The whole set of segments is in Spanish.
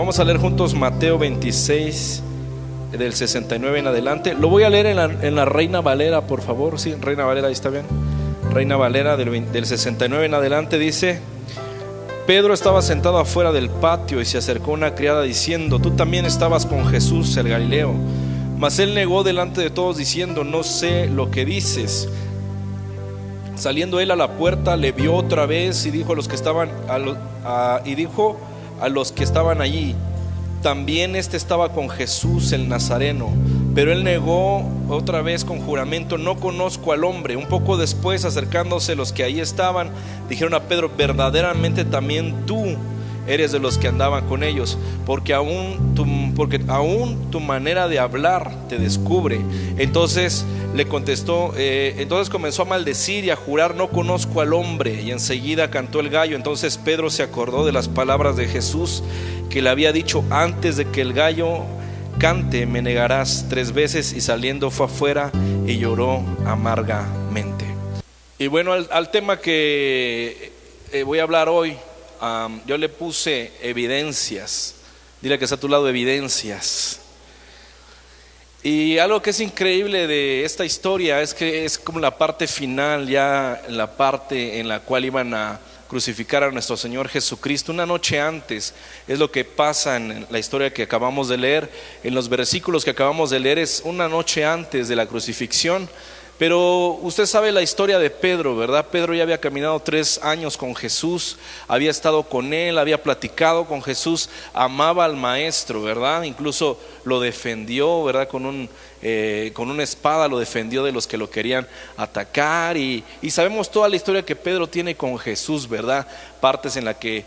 Vamos a leer juntos Mateo 26, del 69 en adelante. Lo voy a leer en la Reina Valera, por favor. Sí, Reina Valera, ahí está bien. Reina Valera del 69 en adelante dice: Pedro estaba sentado afuera del patio y se acercó una criada diciendo: tú también estabas con Jesús el Galileo. Mas él negó delante de todos diciendo: no sé lo que dices. Saliendo él a la puerta, le vio otra vez y dijo a los que estaban allí: también estaba con Jesús el Nazareno. Pero él negó otra vez con juramento: no conozco al hombre. Un poco después, acercándose los que ahí estaban, dijeron a Pedro: verdaderamente también tú eres de los que andaban con ellos, porque aún tu manera de hablar te descubre. Entonces le contestó, entonces comenzó a maldecir y a jurar: no conozco al hombre. Y enseguida cantó el gallo. Entonces Pedro se acordó de las palabras de Jesús, que le había dicho: antes de que el gallo cante, me negarás 3 veces. Y saliendo fue afuera y lloró amargamente. Y bueno, al tema que voy a hablar hoy, yo le puse evidencias. Dile que está a tu lado: evidencias. Y algo que es increíble de esta historia es que es como la parte final, ya la parte en la cual iban a crucificar a nuestro Señor Jesucristo. Una noche antes es lo que pasa en la historia que acabamos de leer. En los versículos que acabamos de leer es una noche antes de la crucifixión. Pero usted sabe la historia de Pedro, ¿verdad? Pedro ya había caminado 3 años con Jesús, había estado con él, había platicado con Jesús, amaba al maestro, ¿verdad? Incluso lo defendió, ¿verdad? Con una espada lo defendió de los que lo querían atacar. Y sabemos toda la historia que Pedro tiene con Jesús, ¿verdad? Partes en la que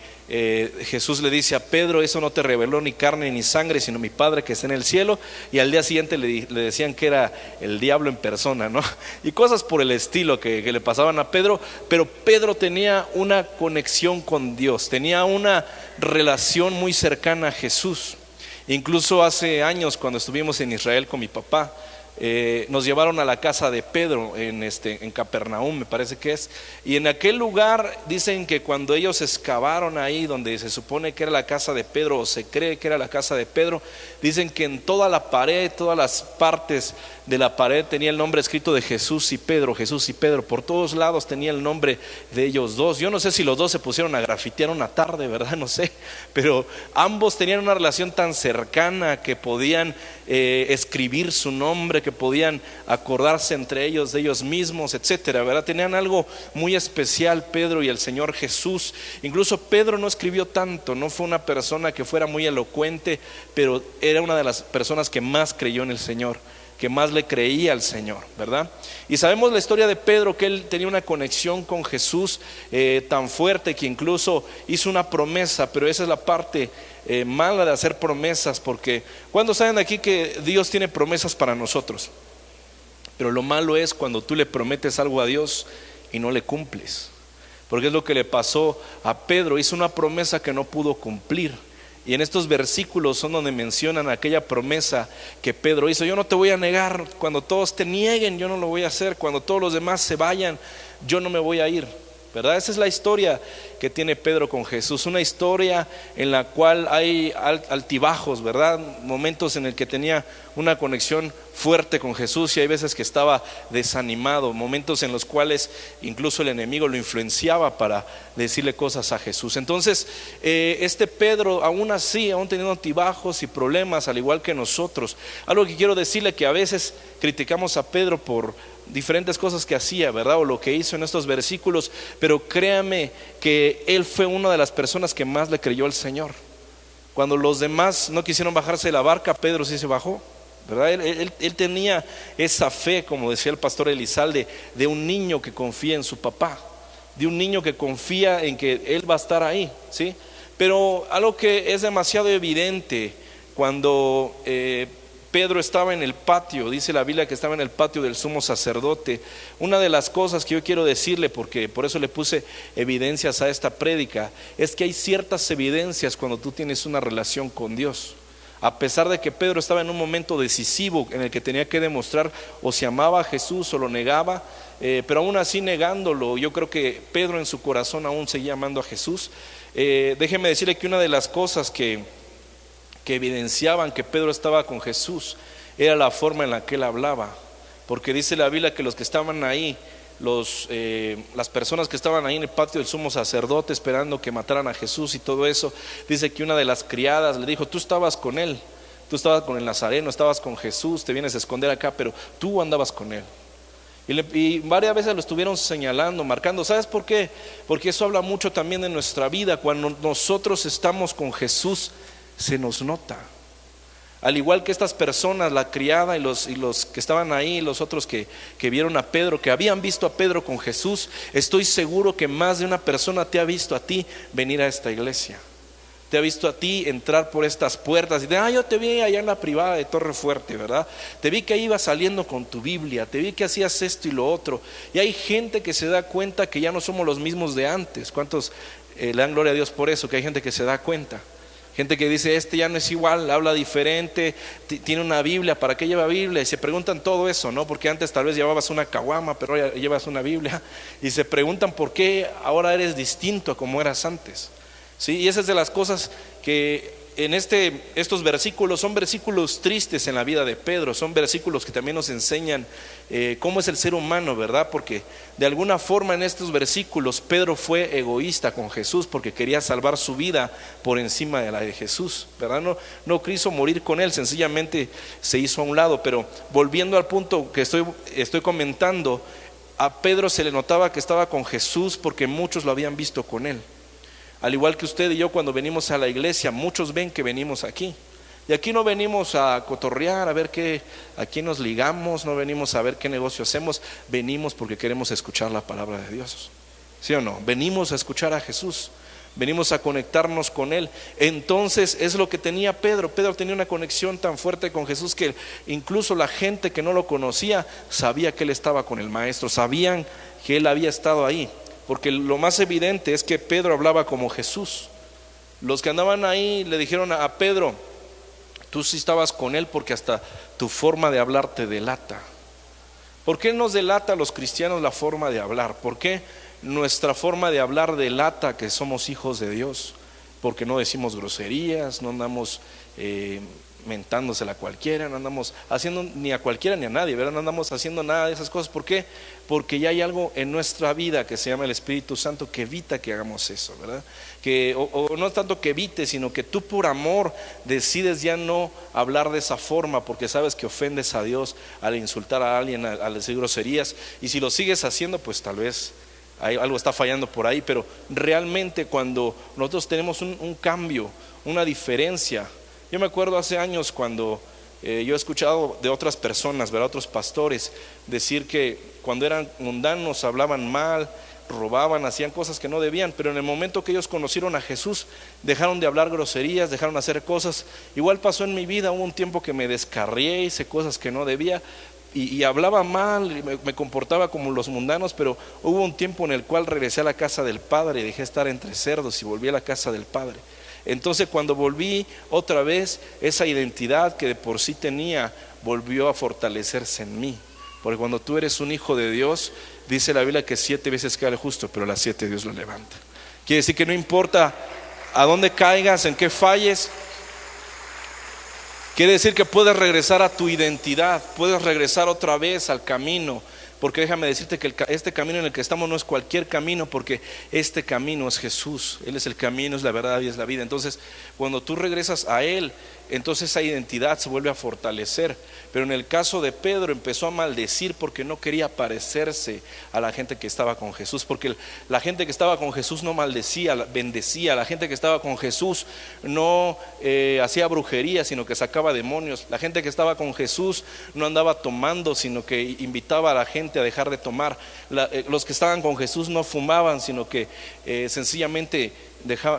Jesús le dice a Pedro: eso no te reveló ni carne ni sangre, sino mi Padre que está en el cielo. Y al día siguiente le decían que era el diablo en persona, ¿no? Y cosas por el estilo que le pasaban a Pedro. Pero Pedro tenía una conexión con Dios, tenía una relación muy cercana a Jesús. Incluso hace años, cuando estuvimos en Israel con mi papá, nos llevaron a la casa de Pedro en Capernaum, me parece que es. Y en aquel lugar dicen que cuando ellos excavaron ahí donde se supone que era la casa de Pedro, o se cree que era la casa de Pedro, dicen que en toda la pared, todas las partes de la pared tenía el nombre escrito de Jesús y Pedro, Jesús y Pedro. Por todos lados tenía el nombre de ellos dos. Yo no sé si los dos se pusieron a grafitear una tarde, ¿verdad? No sé, pero ambos tenían una relación tan cercana que podían escribir su nombre, que podían acordarse entre ellos de ellos mismos, etcétera, ¿verdad? Tenían algo muy especial Pedro y el Señor Jesús. Incluso Pedro no escribió tanto, no fue una persona que fuera muy elocuente, pero era una de las personas que más creyó en el Señor, que más le creía al Señor, ¿verdad? Y sabemos la historia de Pedro, que él tenía una conexión con Jesús tan fuerte que incluso hizo una promesa. Pero esa es la parte mala de hacer promesas, porque cuando saben aquí que Dios tiene promesas para nosotros, pero lo malo es cuando tú le prometes algo a Dios y no le cumples, porque es lo que le pasó a Pedro. Hizo una promesa que no pudo cumplir. Y en estos versículos son donde mencionan aquella promesa que Pedro hizo: yo no te voy a negar, cuando todos te nieguen yo no lo voy a hacer, cuando todos los demás se vayan yo no me voy a ir, ¿verdad? Esa es la historia que tiene Pedro con Jesús, una historia en la cual hay altibajos, ¿verdad? Momentos en el que tenía una conexión fuerte con Jesús y hay veces que estaba desanimado, momentos en los cuales incluso el enemigo lo influenciaba para decirle cosas a Jesús. Entonces Pedro, aún así, aún teniendo altibajos y problemas, al igual que nosotros, algo que quiero decirle, que a veces criticamos a Pedro por diferentes cosas que hacía, ¿verdad? O lo que hizo en estos versículos, pero créame que él fue una de las personas que más le creyó al Señor. Cuando los demás no quisieron bajarse de la barca, Pedro sí se bajó, ¿verdad? Él tenía esa fe, como decía el pastor Elizalde, de un niño que confía en su papá, de un niño que confía en que él va a estar ahí, ¿sí? Pero algo que es demasiado evidente cuando Pedro estaba en el patio, dice la Biblia que estaba en el patio del sumo sacerdote. Una de las cosas que yo quiero decirle, porque por eso le puse evidencias a esta prédica, es que hay ciertas evidencias cuando tú tienes una relación con Dios. A pesar de que Pedro estaba en un momento decisivo en el que tenía que demostrar o si amaba a Jesús o lo negaba, pero aún así negándolo, yo creo que Pedro en su corazón aún seguía amando a Jesús. Déjeme decirle que una de las cosas que que evidenciaban que Pedro estaba con Jesús era la forma en la que él hablaba, porque dice la Biblia que los que estaban ahí, las personas que estaban ahí en el patio del sumo sacerdote esperando que mataran a Jesús y todo eso, dice que una de las criadas le dijo: tú estabas con él, tú estabas con el Nazareno, estabas con Jesús, te vienes a esconder acá, pero tú andabas con él. Y varias veces lo estuvieron señalando, marcando. ¿Sabes por qué? Porque eso habla mucho también de nuestra vida. Cuando nosotros estamos con Jesús, se nos nota. Al igual que estas personas, la criada y los que estaban ahí, los otros que vieron a Pedro, que habían visto a Pedro con Jesús, estoy seguro que más de una persona te ha visto a ti venir a esta iglesia. Te ha visto a ti entrar por estas puertas y yo te vi allá en la privada de Torre Fuerte, ¿verdad? Te vi que ibas saliendo con tu Biblia, te vi que hacías esto y lo otro. Y hay gente que se da cuenta que ya no somos los mismos de antes. ¿Cuántos le dan gloria a Dios por eso? Que hay gente que se da cuenta. Gente que dice: este ya no es igual, habla diferente, tiene una Biblia, ¿para qué lleva Biblia? Y se preguntan todo eso, ¿no? Porque antes tal vez llevabas una caguama, pero ahora llevas una Biblia. Y se preguntan por qué ahora eres distinto a como eras antes. Sí, y esa es de las cosas que en estos versículos son versículos tristes en la vida de Pedro, son versículos que también nos enseñan cómo es el ser humano, ¿verdad? Porque de alguna forma en estos versículos Pedro fue egoísta con Jesús porque quería salvar su vida por encima de la de Jesús, ¿verdad? No quiso morir con él, sencillamente se hizo a un lado. Pero volviendo al punto que estoy comentando, a Pedro se le notaba que estaba con Jesús porque muchos lo habían visto con él. Al igual que usted y yo, cuando venimos a la iglesia, muchos ven que venimos aquí. Y aquí no venimos a cotorrear, a ver a quién nos ligamos, no venimos a ver qué negocio hacemos. Venimos porque queremos escuchar la palabra de Dios. ¿Sí o no? Venimos a escuchar a Jesús, venimos a conectarnos con Él. Entonces es lo que tenía Pedro. Pedro tenía una conexión tan fuerte con Jesús que incluso la gente que no lo conocía sabía que Él estaba con el Maestro, sabían que Él había estado ahí. Porque lo más evidente es que Pedro hablaba como Jesús. Los que andaban ahí le dijeron a Pedro: tú sí estabas con él porque hasta tu forma de hablar te delata. ¿Por qué nos delata a los cristianos la forma de hablar? ¿Por qué nuestra forma de hablar delata que somos hijos de Dios? Porque no decimos groserías, no andamos mentándosela a cualquiera, no andamos haciendo ni a cualquiera ni a nadie, ¿verdad? No andamos haciendo nada de esas cosas. ¿Por qué? Porque ya hay algo en nuestra vida que se llama el Espíritu Santo que evita que hagamos eso, ¿verdad? O no tanto que evite, sino que tú por amor decides ya no hablar de esa forma porque sabes que ofendes a Dios al insultar a alguien, al decir groserías. Y si lo sigues haciendo, pues tal vez algo está fallando por ahí. Pero realmente cuando nosotros tenemos un cambio, una diferencia. Yo me acuerdo hace años cuando yo he escuchado de otras personas, ¿verdad? Otros pastores decir que cuando eran mundanos hablaban mal, robaban, hacían cosas que no debían, pero en el momento que ellos conocieron a Jesús dejaron de hablar groserías, dejaron de hacer cosas. Igual pasó en mi vida, hubo un tiempo que me descarrié, hice cosas que no debía y hablaba mal, y me comportaba como los mundanos, pero hubo un tiempo en el cual regresé a la casa del Padre, dejé de estar entre cerdos y volví a la casa del Padre. Entonces cuando volví otra vez, esa identidad que de por sí tenía volvió a fortalecerse en mí. Porque cuando tú eres un hijo de Dios, dice la Biblia que 7 veces cae el justo, pero a las 7 Dios lo levanta. Quiere decir que no importa a dónde caigas, en qué falles, quiere decir que puedes regresar a tu identidad, puedes regresar otra vez al camino. Porque déjame decirte que este camino en el que estamos no es cualquier camino, porque este camino es Jesús. Él es el camino, es la verdad y es la vida. Entonces cuando tú regresas a Él, entonces esa identidad se vuelve a fortalecer. Pero en el caso de Pedro empezó a maldecir porque no quería parecerse a la gente que estaba con Jesús. Porque la gente que estaba con Jesús no maldecía, bendecía. La gente que estaba con Jesús no hacía brujería, sino que sacaba demonios. La gente que estaba con Jesús no andaba tomando, sino que invitaba a la gente a dejar de tomar. Los que estaban con Jesús no fumaban, sino que sencillamente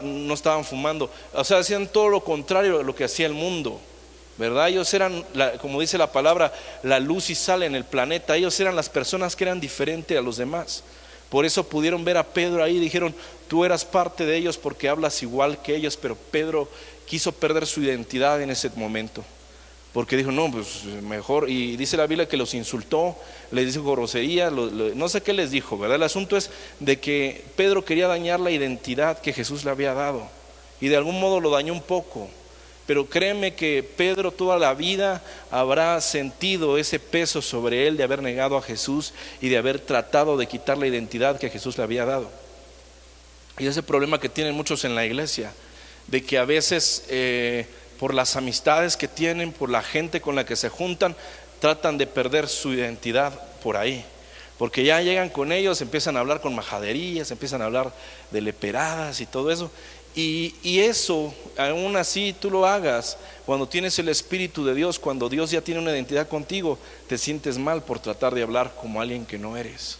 no estaban fumando. O sea, hacían todo lo contrario a lo que hacía el mundo, ¿verdad? Ellos eran, como dice la palabra, la luz y sal en el planeta. Ellos eran las personas que eran diferentes a los demás. Por eso pudieron ver a Pedro ahí y dijeron: tú eras parte de ellos porque hablas igual que ellos. Pero Pedro quiso perder su identidad en ese momento, porque dijo: no, pues mejor. Y dice la Biblia que los insultó, les dijo grosería, no sé qué les dijo, ¿verdad? El asunto es de que Pedro quería dañar la identidad que Jesús le había dado, y de algún modo lo dañó un poco. Pero créeme que Pedro toda la vida habrá sentido ese peso sobre él de haber negado a Jesús y de haber tratado de quitar la identidad que Jesús le había dado. Y ese problema que tienen muchos en la iglesia, de que a veces por las amistades que tienen, por la gente con la que se juntan, tratan de perder su identidad por ahí. Porque ya llegan con ellos, empiezan a hablar con majaderías, empiezan a hablar de leperadas y todo eso. Y eso, aún así tú lo hagas, cuando tienes el Espíritu de Dios, cuando Dios ya tiene una identidad contigo, te sientes mal por tratar de hablar como alguien que no eres.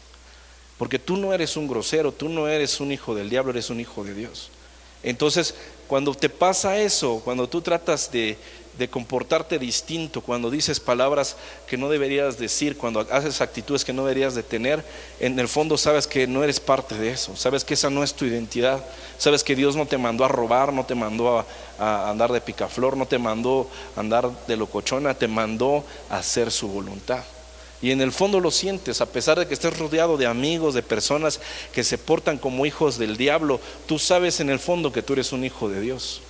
Porque tú no eres un grosero, tú no eres un hijo del diablo, eres un hijo de Dios. Entonces, cuando te pasa eso, cuando tú tratas de comportarte distinto, cuando dices palabras que no deberías decir, cuando haces actitudes que no deberías de tener, en el fondo sabes que no eres parte de eso, sabes que esa no es tu identidad, sabes que Dios no te mandó a robar, no te mandó a andar de picaflor, no te mandó a andar de locochona, te mandó a hacer su voluntad. Y en el fondo lo sientes, a pesar de que estés rodeado de amigos, de personas que se portan como hijos del diablo, tú sabes en el fondo que tú eres un hijo de Dios.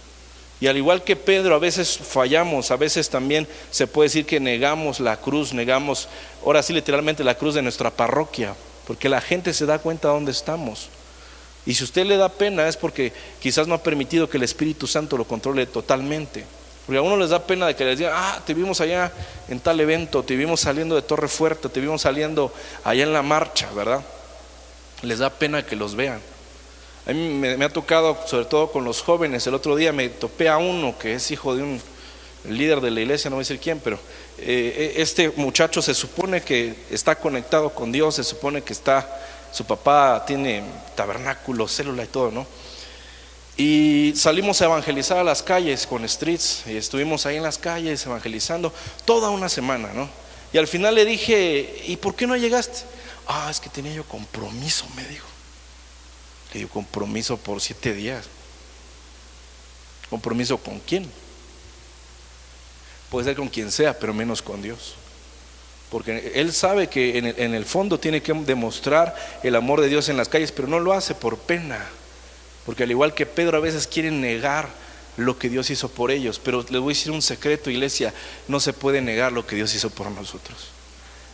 Y al igual que Pedro, a veces fallamos, a veces también se puede decir que negamos la cruz, negamos, ahora sí literalmente la cruz de nuestra parroquia, porque la gente se da cuenta de dónde estamos. Y si usted le da pena es porque quizás no ha permitido que el Espíritu Santo lo controle totalmente. Porque a uno les da pena de que les digan, te vimos allá en tal evento, te vimos saliendo de Torre Fuerte, te vimos saliendo allá en la marcha, ¿verdad? Les da pena que los vean. A mí me ha tocado, sobre todo con los jóvenes, el otro día me topé a uno que es hijo de un líder de la iglesia, no voy a decir quién, pero este muchacho se supone que está conectado con Dios, se supone que su papá tiene tabernáculo, célula y todo, ¿no? Y salimos a evangelizar a las calles con streets, y estuvimos ahí en las calles evangelizando toda una semana, ¿no? Y al final le dije, ¿y por qué no llegaste? Es que tenía yo compromiso, me dijo. Le digo, compromiso por 7 días. ¿Compromiso con quién? Puede ser con quien sea, pero menos con Dios. Porque él sabe que en el fondo tiene que demostrar el amor de Dios en las calles, pero no lo hace por pena. Porque al igual que Pedro, a veces quieren negar lo que Dios hizo por ellos. Pero les voy a decir un secreto, iglesia: no se puede negar lo que Dios hizo por nosotros.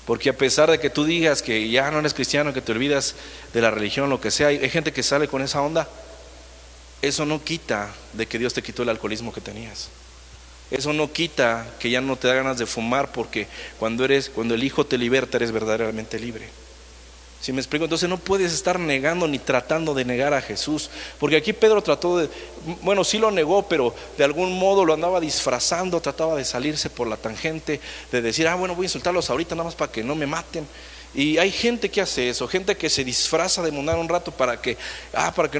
Porque a pesar de que tú digas que ya no eres cristiano, que te olvidas de la religión, lo que sea, hay gente que sale con esa onda. Eso no quita de que Dios te quitó el alcoholismo que tenías. Eso no quita que ya no te da ganas de fumar, porque cuando el Hijo te liberta, eres verdaderamente libre. ¿Sí me explico? Entonces no puedes estar negando ni tratando de negar a Jesús, porque aquí Pedro trató sí lo negó, pero de algún modo lo andaba disfrazando, trataba de salirse por la tangente, de decir, voy a insultarlos ahorita nada más para que no me maten. Y hay gente que hace eso, gente que se disfraza de mundano un rato para que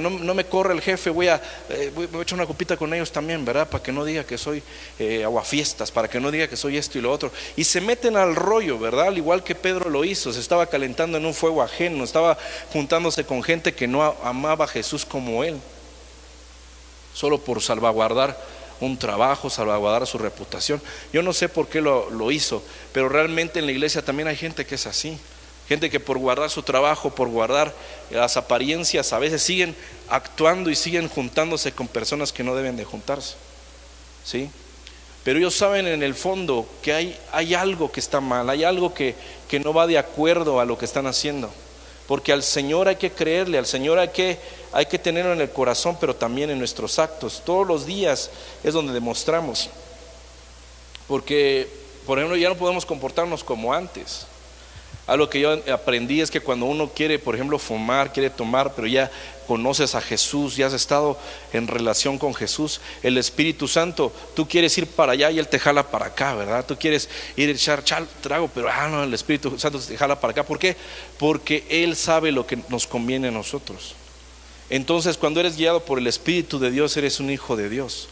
no me corra el jefe, voy a echar una copita con ellos también, ¿verdad? Para que no diga que soy aguafiestas, para que no diga que soy esto y lo otro. Y se meten al rollo, ¿verdad? Al igual que Pedro lo hizo, se estaba calentando en un fuego ajeno, estaba juntándose con gente que no amaba a Jesús como él, solo por salvaguardar un trabajo, salvaguardar su reputación. Yo no sé por qué lo hizo, pero realmente en la iglesia también hay gente que es así. Gente que por guardar su trabajo, por guardar las apariencias, a veces siguen actuando y siguen juntándose con personas que no deben de juntarse, ¿sí? Pero ellos saben en el fondo que hay algo que está mal, hay algo que no va de acuerdo a lo que están haciendo. Porque al Señor hay que creerle, al Señor hay que tenerlo en el corazón, pero también en nuestros actos. Todos los días es donde demostramos. Porque, por ejemplo, ya no podemos comportarnos como antes. Algo que yo aprendí es que cuando uno quiere, por ejemplo, fumar, quiere tomar, pero ya conoces a Jesús, ya has estado en relación con Jesús, el Espíritu Santo, tú quieres ir para allá y Él te jala para acá, ¿verdad? Tú quieres ir a echar trago, pero no, el Espíritu Santo te jala para acá. ¿Por qué? Porque Él sabe lo que nos conviene a nosotros. Entonces, cuando eres guiado por el Espíritu de Dios, eres un hijo de Dios.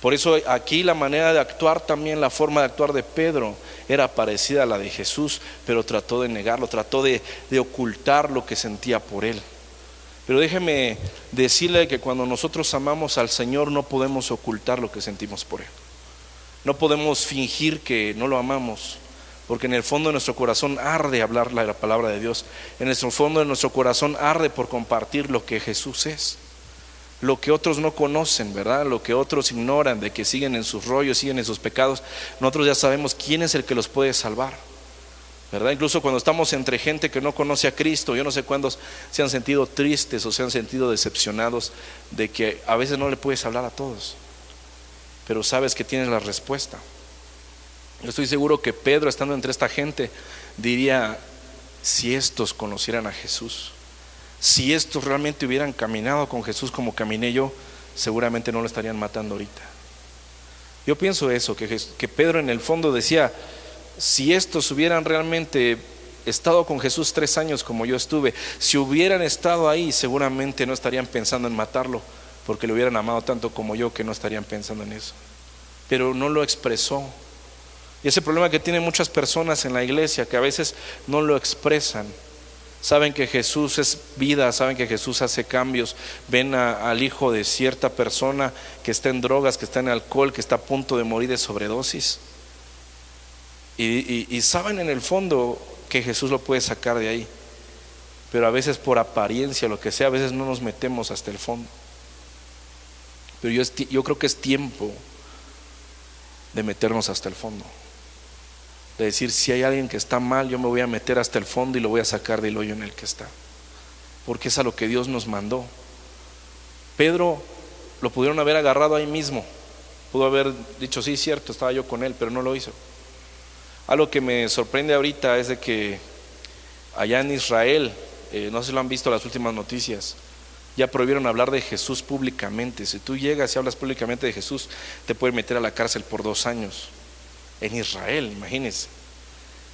Por eso aquí la manera de actuar, también la forma de actuar de Pedro era parecida a la de Jesús, pero trató de negarlo, trató de ocultar lo que sentía por él. Pero déjeme decirle que cuando nosotros amamos al Señor no podemos ocultar lo que sentimos por él. No podemos fingir que no lo amamos, porque en el fondo de nuestro corazón arde hablar la palabra de Dios. En el fondo de nuestro corazón arde por compartir lo que Jesús es. lo que otros no conocen, ¿verdad? Lo que otros ignoran, de que siguen en sus rollos, siguen en sus pecados. Nosotros ya sabemos quién es el que los puede salvar, ¿verdad? Incluso cuando estamos entre gente que no conoce a Cristo, yo no sé cuántos se han sentido tristes o se han sentido decepcionados de que a veces no le puedes hablar a todos, pero sabes que tienes la respuesta. Yo estoy seguro que Pedro, estando entre esta gente, diría: si estos conocieran a Jesús, si estos realmente hubieran caminado con Jesús como caminé yo, seguramente no lo estarían matando ahorita. Yo pienso eso, que Pedro en el fondo decía: si estos hubieran realmente estado con Jesús 3 años como yo estuve, si hubieran estado ahí, seguramente no estarían pensando en matarlo, porque lo hubieran amado tanto como yo, que no estarían pensando en eso. Pero no lo expresó. Y ese problema que tienen muchas personas en la iglesia, que a veces no lo expresan. Saben que Jesús es vida, saben que Jesús hace cambios, ven al hijo de cierta persona que está en drogas, que está en alcohol, que está a punto de morir de sobredosis, y saben en el fondo que Jesús lo puede sacar de ahí, pero a veces por apariencia, lo que sea, a veces no nos metemos hasta el fondo. Pero yo creo que es tiempo de meternos hasta el fondo, de decir: si hay alguien que está mal, yo me voy a meter hasta el fondo y lo voy a sacar del hoyo en el que está, porque es a lo que Dios nos mandó. Pedro lo pudieron haber agarrado ahí mismo, pudo haber dicho: sí, cierto, estaba yo con él, pero no lo hizo. Algo que me sorprende ahorita es de que allá en Israel, no sé si lo han visto las últimas noticias, ya prohibieron hablar de Jesús públicamente. Si tú llegas y hablas públicamente de Jesús, te pueden meter a la cárcel por 2 años. En Israel, imagínense.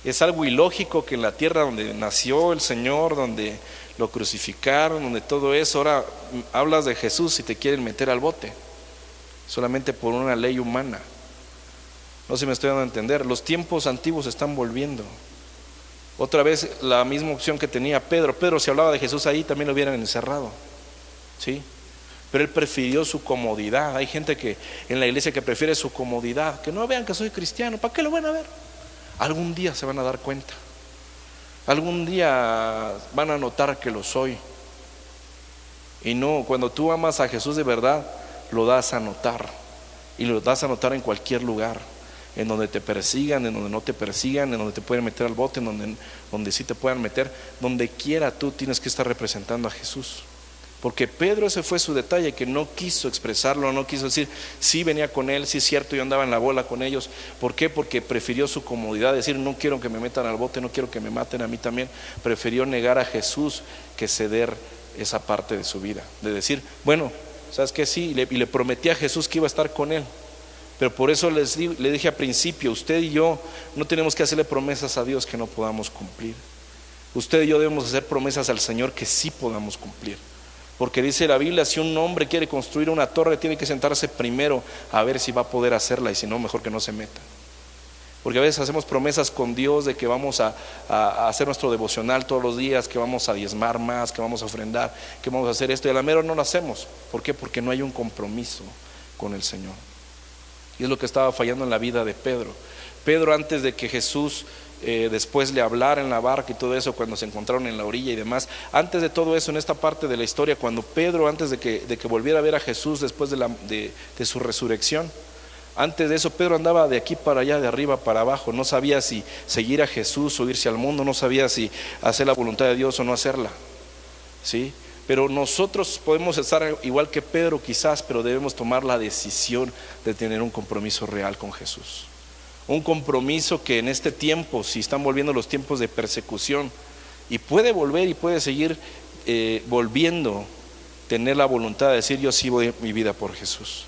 Es algo ilógico que en la tierra donde nació el Señor, donde lo crucificaron, donde todo eso, ahora hablas de Jesús y te quieren meter al bote, solamente por una ley humana. No sé si me estoy dando a entender. Los tiempos antiguos están volviendo. Otra vez la misma opción que tenía Pedro. Pedro, si hablaba de Jesús ahí, también lo hubieran encerrado, ¿sí? Pero él prefirió su comodidad. Hay gente que en la iglesia que prefiere su comodidad, que no vean que soy cristiano. ¿Para qué lo van a ver? Algún día se van a dar cuenta, algún día van a notar que lo soy. Y no, cuando tú amas a Jesús de verdad, lo das a notar, y lo das a notar en cualquier lugar, en donde te persigan, en donde no te persigan, en donde te pueden meter al bote, en donde sí te puedan meter. Donde quiera tú tienes que estar representando a Jesús. Porque Pedro, ese fue su detalle, que no quiso expresarlo, no quiso decir: sí, venía con él, sí es cierto, yo andaba en la bola con ellos. ¿Por qué? Porque prefirió su comodidad, decir: no quiero que me metan al bote, no quiero que me maten a mí también. Prefirió negar a Jesús que ceder esa parte de su vida, de decir: bueno, ¿sabes qué? Sí, y le prometí a Jesús que iba a estar con él. Pero por eso le dije al principio: usted y yo no tenemos que hacerle promesas a Dios que no podamos cumplir. Usted y yo debemos hacer promesas al Señor que sí podamos cumplir. Porque dice la Biblia: si un hombre quiere construir una torre, tiene que sentarse primero a ver si va a poder hacerla, y si no, mejor que no se meta. Porque a veces hacemos promesas con Dios de que vamos a hacer nuestro devocional todos los días, que vamos a diezmar más, que vamos a ofrendar, que vamos a hacer esto, y a la mera no lo hacemos. ¿Por qué? Porque no hay un compromiso con el Señor. Y es lo que estaba fallando en la vida de Pedro. Pedro, antes de que Jesús después le hablara en la barca y todo eso, cuando se encontraron en la orilla y demás, antes de todo eso, en esta parte de la historia, cuando Pedro, antes de que volviera a ver a Jesús después de su resurrección, antes de eso Pedro andaba de aquí para allá, de arriba para abajo. No sabía si seguir a Jesús o irse al mundo, no sabía si hacer la voluntad de Dios o no hacerla, ¿sí? Pero nosotros podemos estar igual que Pedro quizás, pero debemos tomar la decisión de tener un compromiso real con Jesús. Un compromiso que en este tiempo, si están volviendo los tiempos de persecución, y puede volver y puede seguir volviendo, tener la voluntad de decir: yo sí voy mi vida por Jesús,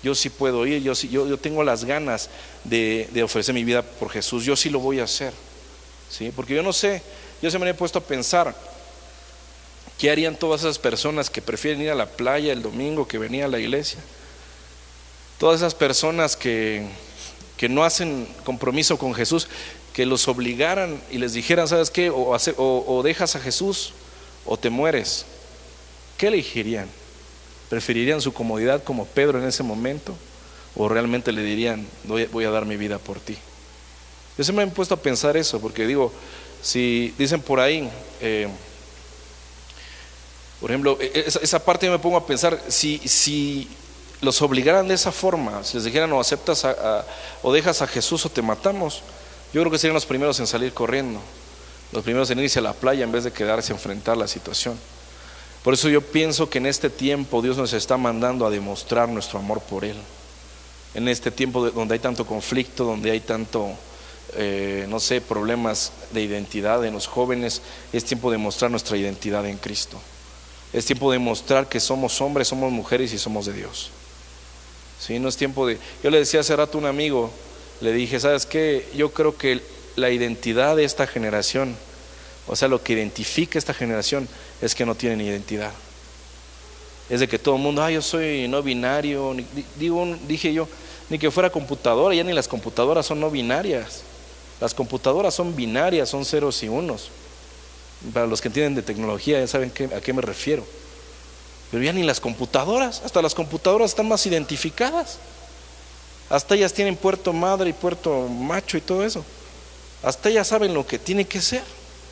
yo sí puedo ir, yo tengo las ganas de ofrecer mi vida por Jesús, yo sí lo voy a hacer, ¿sí? Porque yo no sé, yo se me he puesto a pensar: ¿qué harían todas esas personas que prefieren ir a la playa el domingo que venir a la iglesia? Todas esas personas que no hacen compromiso con Jesús, que los obligaran y les dijeran: ¿sabes qué? O dejas a Jesús o te mueres. ¿Qué elegirían? ¿Preferirían su comodidad como Pedro en ese momento? ¿O realmente le dirían: voy a dar mi vida por ti? Yo se me he puesto a pensar eso, porque digo, si dicen por ahí, Por ejemplo, esa parte yo me pongo a pensar, si los obligaran de esa forma, si les dijeran o aceptas o dejas a Jesús o te matamos, yo creo que serían los primeros en salir corriendo, los primeros en irse a la playa en vez de quedarse a enfrentar la situación. Por eso yo pienso que en este tiempo Dios nos está mandando a demostrar nuestro amor por Él. En este tiempo donde hay tanto conflicto, donde hay tanto, no sé, problemas de identidad en los jóvenes, es tiempo de mostrar nuestra identidad en Cristo. Es tiempo de mostrar que somos hombres, somos mujeres y somos de Dios. ¿Sí? No es tiempo de... Yo le decía hace rato a un amigo, le dije, ¿sabes qué? Yo creo que la identidad de esta generación, o sea, lo que identifica esta generación es que no tienen identidad. Es de que todo el mundo, yo soy no binario. Dije yo, ni que fuera computadora, ya ni las computadoras son no binarias. Las computadoras son binarias, son ceros y unos. Para los que entienden de tecnología ya saben a qué me refiero. Pero ya ni las computadoras, hasta las computadoras están más identificadas. Hasta ellas tienen puerto madre y puerto macho y todo eso. Hasta ellas saben lo que tiene que ser.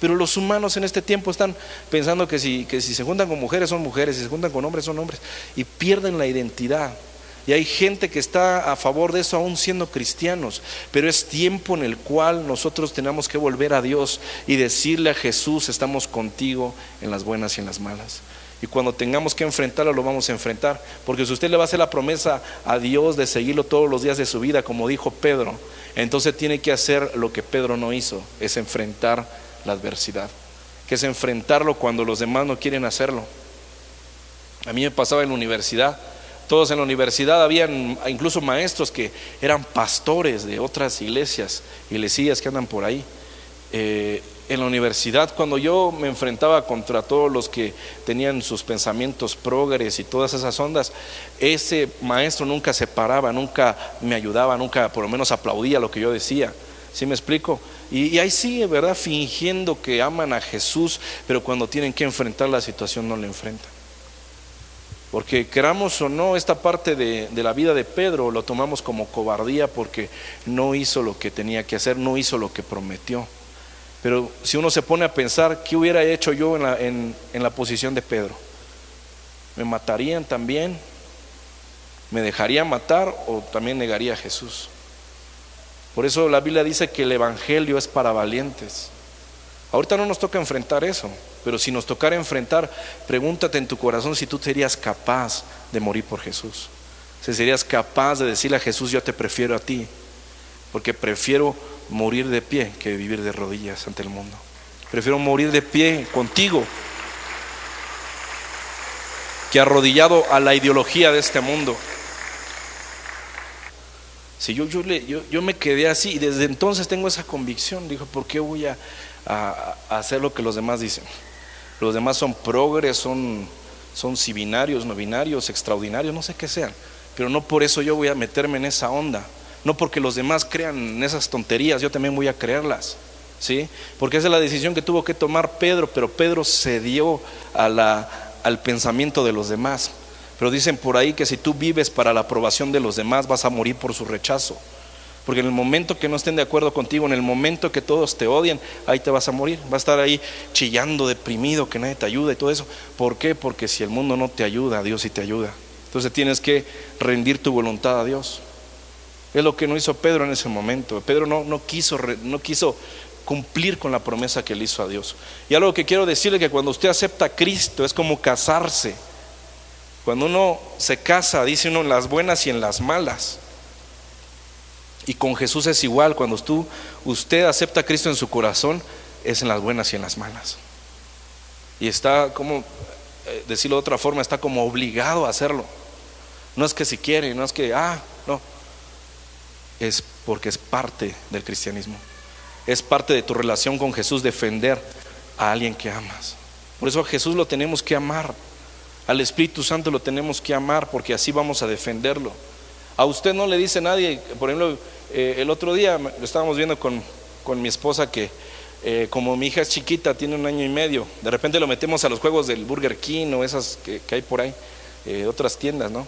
Pero los humanos en este tiempo están pensando que si se juntan con mujeres son mujeres, si se juntan con hombres son hombres, y pierden la identidad. Y hay gente que está a favor de eso aún siendo cristianos, pero es tiempo en el cual nosotros tenemos que volver a Dios y decirle a Jesús, estamos contigo en las buenas y en las malas. Y cuando tengamos que enfrentarlo, lo vamos a enfrentar, porque si usted le va a hacer la promesa a Dios de seguirlo todos los días de su vida, como dijo Pedro, entonces tiene que hacer lo que Pedro no hizo, es enfrentar la adversidad, que es enfrentarlo cuando los demás no quieren hacerlo. A mí me pasaba en la universidad, todos en la universidad habían incluso maestros que eran pastores de otras iglesias que andan por ahí. En la universidad, cuando yo me enfrentaba contra todos los que tenían sus pensamientos progres y todas esas ondas, ese maestro nunca se paraba, nunca me ayudaba, nunca por lo menos aplaudía lo que yo decía. ¿Sí me explico? Y ahí sigue, ¿verdad? Fingiendo que aman a Jesús, pero cuando tienen que enfrentar la situación no la enfrentan. Porque queramos o no, esta parte de la vida de Pedro lo tomamos como cobardía porque no hizo lo que tenía que hacer, no hizo lo que prometió. Pero si uno se pone a pensar, ¿qué hubiera hecho yo en la posición de Pedro? ¿Me matarían también? ¿Me dejaría matar o también negaría a Jesús? Por eso la Biblia dice que el evangelio es para valientes. Ahorita no nos toca enfrentar eso, pero si nos tocara enfrentar, pregúntate en tu corazón si tú serías capaz de morir por Jesús. Si serías capaz de decirle a Jesús, yo te prefiero a ti, porque prefiero morir de pie que vivir de rodillas ante el mundo. Prefiero morir de pie contigo que arrodillado a la ideología de este mundo. Si yo me quedé así y desde entonces tengo esa convicción. Dijo, ¿por qué voy a hacer lo que los demás dicen? Los demás son progres, son si binarios, no binarios, extraordinarios, no sé qué sean, pero no por eso yo voy a meterme en esa onda. No porque los demás crean en esas tonterías, yo también voy a creerlas, ¿sí? Porque esa es la decisión que tuvo que tomar Pedro, pero Pedro cedió al pensamiento de los demás. Pero dicen por ahí que si tú vives para la aprobación de los demás, vas a morir por su rechazo. Porque en el momento que no estén de acuerdo contigo, en el momento que todos te odian, ahí te vas a morir. Vas a estar ahí chillando, deprimido, que nadie te ayuda y todo eso. ¿Por qué? Porque si el mundo no te ayuda, Dios sí te ayuda. Entonces tienes que rendir tu voluntad a Dios. Es lo que no hizo Pedro en ese momento. Pedro no quiso cumplir con la promesa que le hizo a Dios. Y algo que quiero decirle es que cuando usted acepta a Cristo es como casarse. Cuando uno se casa, dice uno en las buenas y en las malas. Y con Jesús es igual. Cuando usted acepta a Cristo en su corazón, es en las buenas y en las malas. Y está como, decirlo de otra forma, está como obligado a hacerlo. No es que si quiere, no es que, no. Es porque es parte del cristianismo. Es parte de tu relación con Jesús, defender a alguien que amas. Por eso a Jesús lo tenemos que amar. Al Espíritu Santo lo tenemos que amar, porque así vamos a defenderlo. A usted no le dice nadie. Por ejemplo, el otro día lo estábamos viendo con mi esposa que como mi hija es chiquita, tiene 1 año y medio, de repente lo metemos a los juegos del Burger King o esas que hay por ahí, otras tiendas, ¿no?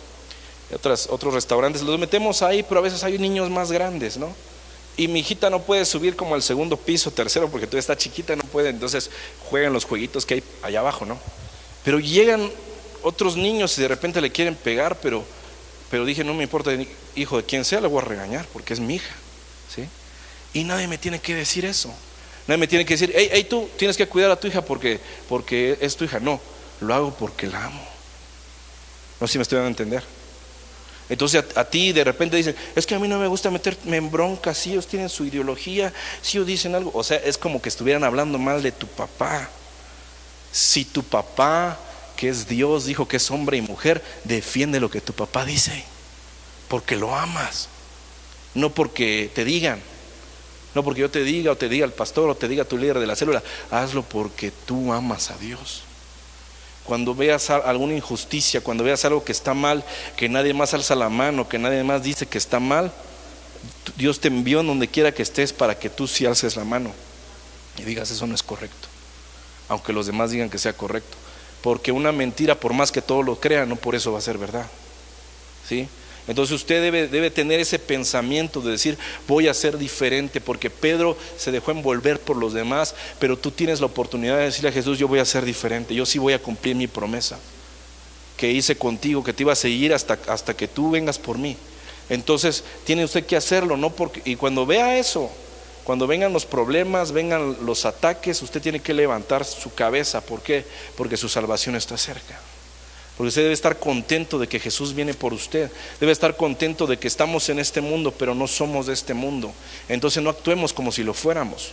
Otros restaurantes, los metemos ahí, pero a veces hay niños más grandes, ¿no? Y mi hijita no puede subir como al segundo piso, tercero, porque todavía está chiquita, no puede. Entonces juegan los jueguitos que hay allá abajo, ¿no? Pero llegan otros niños y de repente le quieren pegar, pero dije, no me importa, hijo de quien sea, le voy a regañar porque es mi hija, ¿sí? Y nadie me tiene que decir eso. Nadie me tiene que decir, hey, tú tienes que cuidar a tu hija porque es tu hija. No, lo hago porque la amo. No sé si me estoy dando a entender. Entonces a ti de repente dicen, es que a mí no me gusta meterme en broncas, si ellos tienen su ideología, si ellos dicen algo. O sea, es como que estuvieran hablando mal de tu papá. Si tu papá, que es Dios, dijo que es hombre y mujer, defiende lo que tu papá dice, porque lo amas, no porque te digan, no porque yo te diga o te diga el pastor o te diga tu líder de la célula. Hazlo porque tú amas a Dios. Cuando veas alguna injusticia, cuando veas algo que está mal, que nadie más alza la mano, que nadie más dice que está mal, Dios te envió en donde quiera que estés para que tú sí alces la mano y digas, eso no es correcto, aunque los demás digan que sea correcto. Porque una mentira, por más que todos lo crean, no por eso va a ser verdad, ¿sí? Entonces usted debe tener ese pensamiento de decir, voy a ser diferente, porque Pedro se dejó envolver por los demás, pero tú tienes la oportunidad de decirle a Jesús, yo voy a ser diferente, yo sí voy a cumplir mi promesa que hice contigo, que te iba a seguir hasta que tú vengas por mí. Entonces tiene usted que hacerlo, ¿no? Y cuando vea eso, cuando vengan los problemas, vengan los ataques, usted tiene que levantar su cabeza. ¿Por qué? Porque su salvación está cerca. Porque usted debe estar contento de que Jesús viene por usted. Debe estar contento de que estamos en este mundo, pero no somos de este mundo. Entonces no actuemos como si lo fuéramos.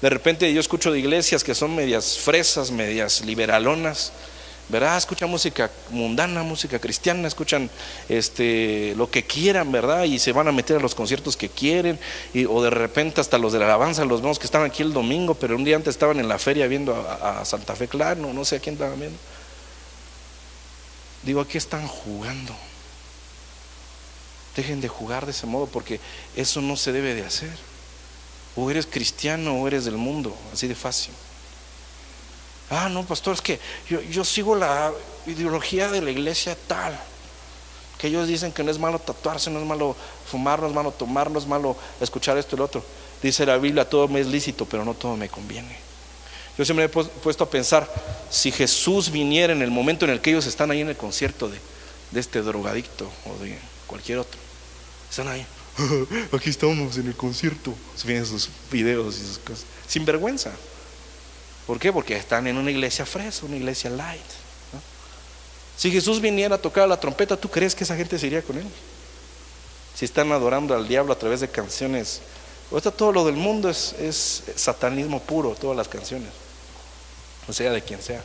De repente yo escucho de iglesias que son medias fresas, medias liberalonas, ¿verdad? Escuchan música mundana, música cristiana, escuchan lo que quieran, ¿verdad? Y se van a meter a los conciertos que quieren, o de repente hasta los de la alabanza, los vemos que están aquí el domingo, pero un día antes estaban en la feria viendo a Santa Fe Claro, no sé a quién estaban viendo. Digo, ¿a qué están jugando? Dejen de jugar de ese modo, porque eso no se debe de hacer. O eres cristiano o eres del mundo, así de fácil. No, pastor, es que yo sigo la ideología de la iglesia tal, que ellos dicen que no es malo tatuarse, no es malo fumar, no es malo tomar, no es malo escuchar esto y lo otro. Dice la Biblia, todo me es lícito, pero no todo me conviene. Yo siempre me he puesto a pensar, si Jesús viniera en el momento en el que ellos están ahí en el concierto de este drogadicto o de cualquier otro, están ahí, aquí estamos en el concierto, vienen sus videos y sus cosas, sin vergüenza. ¿Por qué? Porque están en una iglesia fresa, una iglesia light, ¿no? Si Jesús viniera a tocar la trompeta, ¿tú crees que esa gente se iría con él? Si están adorando al diablo a través de canciones, ahorita todo lo del mundo es satanismo puro, todas las canciones, o sea, de quien sea.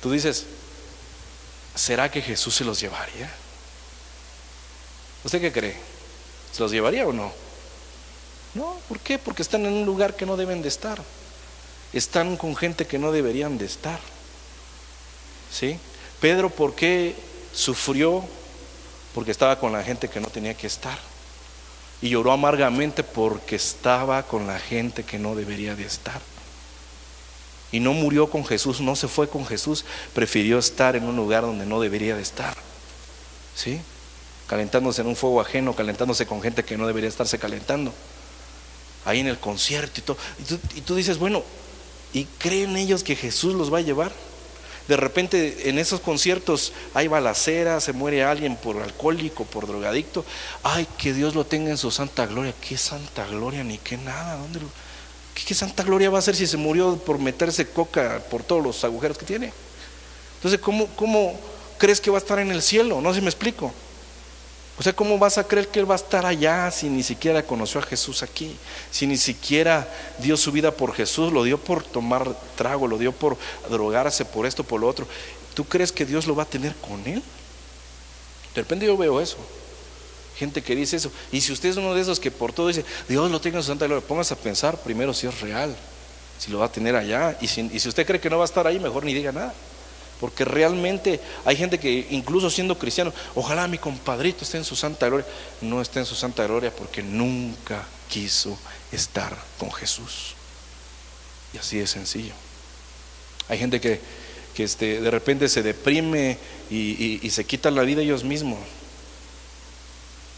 Tú dices, ¿será que Jesús se los llevaría? ¿Usted qué cree? ¿Se los llevaría o no? No, ¿por qué? Porque están en un lugar que no deben de estar. Están con gente que no deberían de estar, ¿sí? Pedro, ¿por qué sufrió? Porque estaba con la gente que no tenía que estar. Y lloró amargamente porque estaba con la gente que no debería de estar. Y no murió con Jesús, no se fue con Jesús, prefirió estar en un lugar donde no debería de estar, ¿sí? Calentándose en un fuego ajeno, calentándose con gente que no debería estarse calentando, ahí en el concierto y todo. Y tú dices, bueno, ¿y creen ellos que Jesús los va a llevar? De repente en esos conciertos hay balaceras, se muere alguien por alcohólico, por drogadicto. Ay, que Dios lo tenga en su santa gloria. ¿Qué santa gloria? Ni qué nada. ¿Qué santa gloria va a ser si se murió por meterse coca por todos los agujeros que tiene? Entonces, ¿cómo crees que va a estar en el cielo? No sé si me explico. O sea, ¿cómo vas a creer que él va a estar allá si ni siquiera conoció a Jesús aquí? Si ni siquiera dio su vida por Jesús, lo dio por tomar trago, lo dio por drogarse, por esto, por lo otro. ¿Tú crees que Dios lo va a tener con él? De repente yo veo eso, gente que dice eso. Y si usted es uno de esos que por todo dice, Dios lo tenga en su santa gloria, póngase a pensar primero si es real, si lo va a tener allá. Y si usted cree que no va a estar ahí, mejor ni diga nada. Porque realmente hay gente que incluso siendo cristiano, ojalá mi compadrito esté en su santa gloria. No está en su santa gloria porque nunca quiso estar con Jesús. Y así de sencillo. Hay gente que de repente se deprime y se quitan la vida ellos mismos.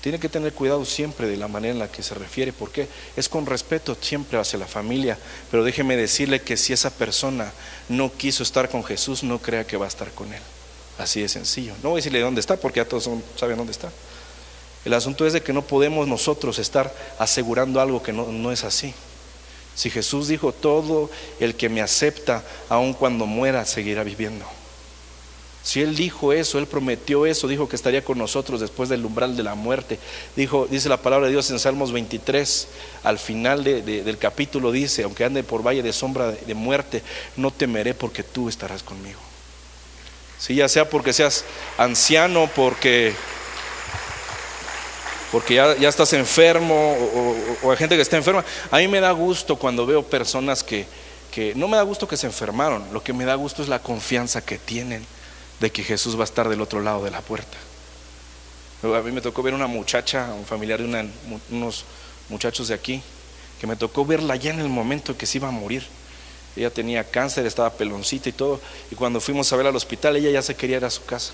Tiene que tener cuidado siempre de la manera en la que se refiere, porque es con respeto siempre hacia la familia. Pero déjeme decirle que si esa persona no quiso estar con Jesús, no crea que va a estar con Él. Así de sencillo. No voy a decirle dónde está, porque ya todos saben dónde está. El asunto es de que no podemos nosotros estar asegurando algo que no es así. Si Jesús dijo, todo el que me acepta, aun cuando muera, seguirá viviendo. Si Él dijo eso, Él prometió eso, dijo que estaría con nosotros después del umbral de la muerte. Dice la palabra de Dios en Salmos 23, al final del capítulo dice, aunque ande por valle de sombra de muerte, no temeré porque tú estarás conmigo. Si ya sea porque seas anciano, porque ya estás enfermo, o hay gente que está enferma. A mí me da gusto cuando veo personas que no me da gusto que se enfermaron. Lo que me da gusto es la confianza que tienen de que Jesús va a estar del otro lado de la puerta. A mí me tocó ver una muchacha, un familiar de unos muchachos de aquí, que me tocó verla ya en el momento que se iba a morir. Ella tenía cáncer, estaba peloncita y todo, y cuando fuimos a verla al hospital, ella ya se quería ir a su casa.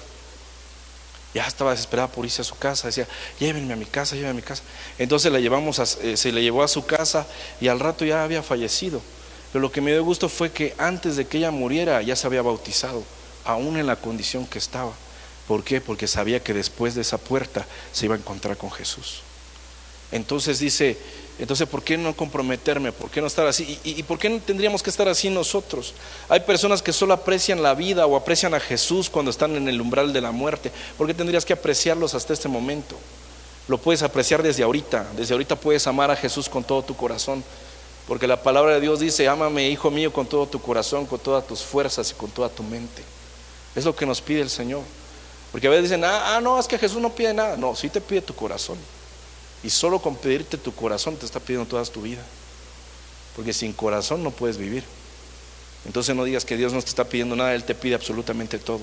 Ya estaba desesperada por irse a su casa, decía, llévenme a mi casa, llévenme a mi casa. Entonces se le llevó a su casa y al rato ya había fallecido. Pero lo que me dio gusto fue que antes de que ella muriera ya se había bautizado, aún en la condición que estaba. ¿Por qué? Porque sabía que después de esa puerta se iba a encontrar con Jesús. Entonces dice, ¿por qué no comprometerme? ¿Por qué no estar así? ¿Y por qué no tendríamos que estar así nosotros? Hay personas que solo aprecian la vida o aprecian a Jesús cuando están en el umbral de la muerte. ¿Por qué tendrías que apreciarlos hasta este momento? Lo puedes apreciar desde ahorita. Desde ahorita puedes amar a Jesús con todo tu corazón, porque la palabra de Dios dice, ámame, hijo mío, con todo tu corazón, con todas tus fuerzas y con toda tu mente. Es lo que nos pide el Señor. Porque a veces dicen, no, es que Jesús no pide nada. No, sí te pide tu corazón. Y solo con pedirte tu corazón te está pidiendo toda tu vida, porque sin corazón no puedes vivir. Entonces no digas que Dios no te está pidiendo nada, Él te pide absolutamente todo.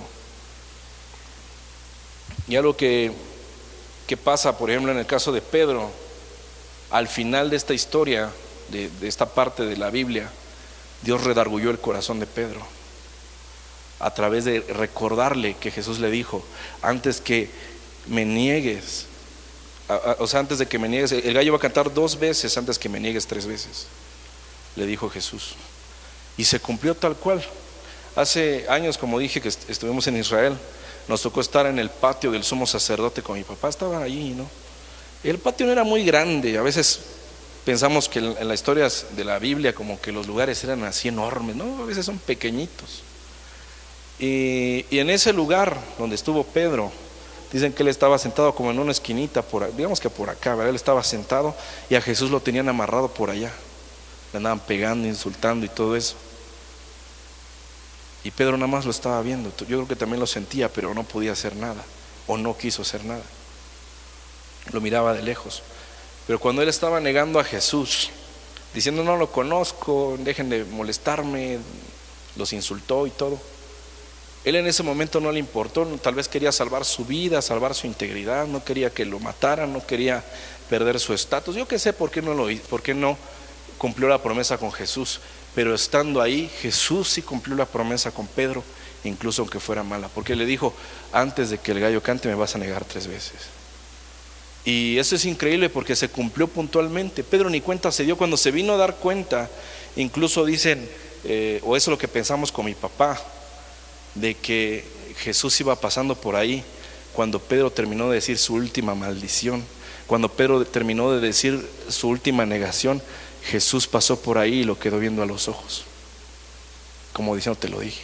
Y algo que pasa, por ejemplo, en el caso de Pedro, al final de esta historia, de esta parte de la Biblia, Dios redarguyó el corazón de Pedro a través de recordarle que Jesús le dijo, antes que me niegues, antes de que me niegues, el gallo va a cantar 2 veces antes que me niegues 3 veces, le dijo Jesús. Y se cumplió tal cual. Hace años, como dije, que estuvimos en Israel, nos tocó estar en el patio del sumo sacerdote con mi papá, estaban allí, ¿no? El patio no era muy grande. A veces pensamos que en las historias de la Biblia como que los lugares eran así enormes, no, a veces son pequeñitos. Y en ese lugar donde estuvo Pedro, dicen que él estaba sentado como en una esquinita, digamos que por acá, ¿verdad? Él estaba sentado y a Jesús lo tenían amarrado por allá. Le andaban pegando, insultando y todo eso. Y Pedro nada más lo estaba viendo. Yo creo que también lo sentía, pero no podía hacer nada, o no quiso hacer nada. Lo miraba de lejos. Pero cuando él estaba negando a Jesús, diciendo no lo conozco, dejen de molestarme, los insultó y todo. Él en ese momento no le importó, tal vez quería salvar su vida, salvar su integridad, no quería que lo mataran, no quería perder su estatus. Yo qué sé por qué no cumplió la promesa con Jesús, pero estando ahí, Jesús sí cumplió la promesa con Pedro, incluso aunque fuera mala, porque le dijo, antes de que el gallo cante me vas a negar 3 veces. Y eso es increíble porque se cumplió puntualmente. Pedro ni cuenta se dio. Cuando se vino a dar cuenta, incluso dicen, o eso es lo que pensamos con mi papá, de que Jesús iba pasando por ahí cuando Pedro terminó de decir su última maldición, cuando Pedro terminó de decir su última negación, Jesús pasó por ahí y lo quedó viendo a los ojos, como diciendo, te lo dije.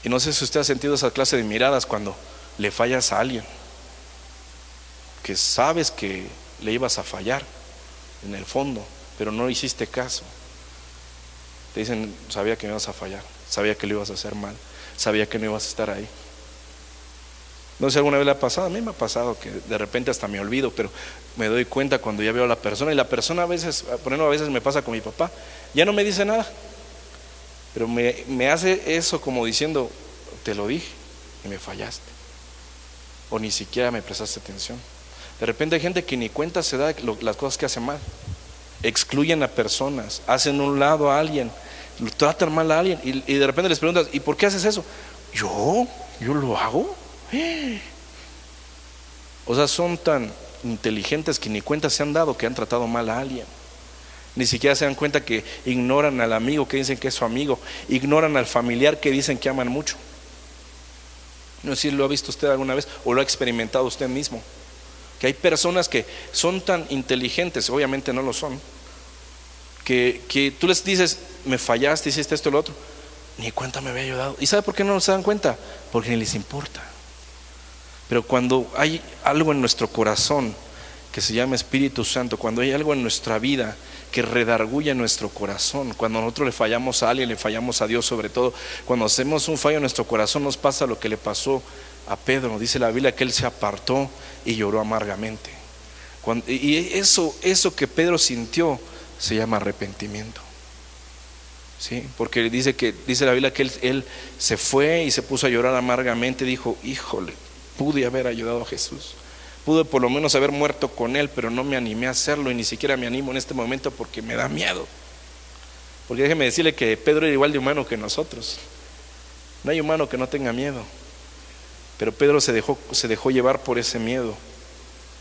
Y no sé si usted ha sentido esa clase de miradas cuando le fallas a alguien, que sabes que le ibas a fallar en el fondo, pero no hiciste caso. Te dicen, sabía que me ibas a fallar, sabía que lo ibas a hacer mal, sabía que no ibas a estar ahí. No sé si alguna vez le ha pasado, a mí me ha pasado que de repente hasta me olvido, pero me doy cuenta cuando ya veo a la persona, y la persona a veces, por ejemplo, a veces me pasa con mi papá, ya no me dice nada, pero me hace eso como diciendo, te lo dije y me fallaste, o ni siquiera me prestaste atención. De repente hay gente que ni cuenta se da las cosas que hace mal, excluyen a personas, hacen un lado a alguien, tratan mal a alguien, y de repente les preguntas, ¿y por qué haces eso? ¿Yo lo hago? O sea, son tan inteligentes que ni cuenta se han dado que han tratado mal a alguien. Ni siquiera se dan cuenta que ignoran al amigo que dicen que es su amigo, ignoran al familiar que dicen que aman mucho. No sé si lo ha visto usted alguna vez o lo ha experimentado usted mismo, que hay personas que son tan inteligentes, obviamente no lo son, que tú les dices, me fallaste, hiciste esto y lo otro, ni cuenta me había ayudado. ¿Y sabe por qué no se dan cuenta? Porque ni les importa. Pero cuando hay algo en nuestro corazón que se llama Espíritu Santo, cuando hay algo en nuestra vida que redarguye nuestro corazón, cuando nosotros le fallamos a alguien, le fallamos a Dios sobre todo, cuando hacemos un fallo en nuestro corazón, nos pasa lo que le pasó a Pedro. Dice la Biblia que él se apartó y lloró amargamente. Y eso que Pedro sintió se llama arrepentimiento. ¿Sí? Porque dice la Biblia que él se fue y se puso a llorar amargamente. Dijo, híjole, pude haber ayudado a Jesús, pude por lo menos haber muerto con él, pero no me animé a hacerlo y ni siquiera me animo en este momento porque me da miedo. Porque déjeme decirle que Pedro era igual de humano que nosotros. No hay humano que no tenga miedo, pero Pedro se dejó llevar por ese miedo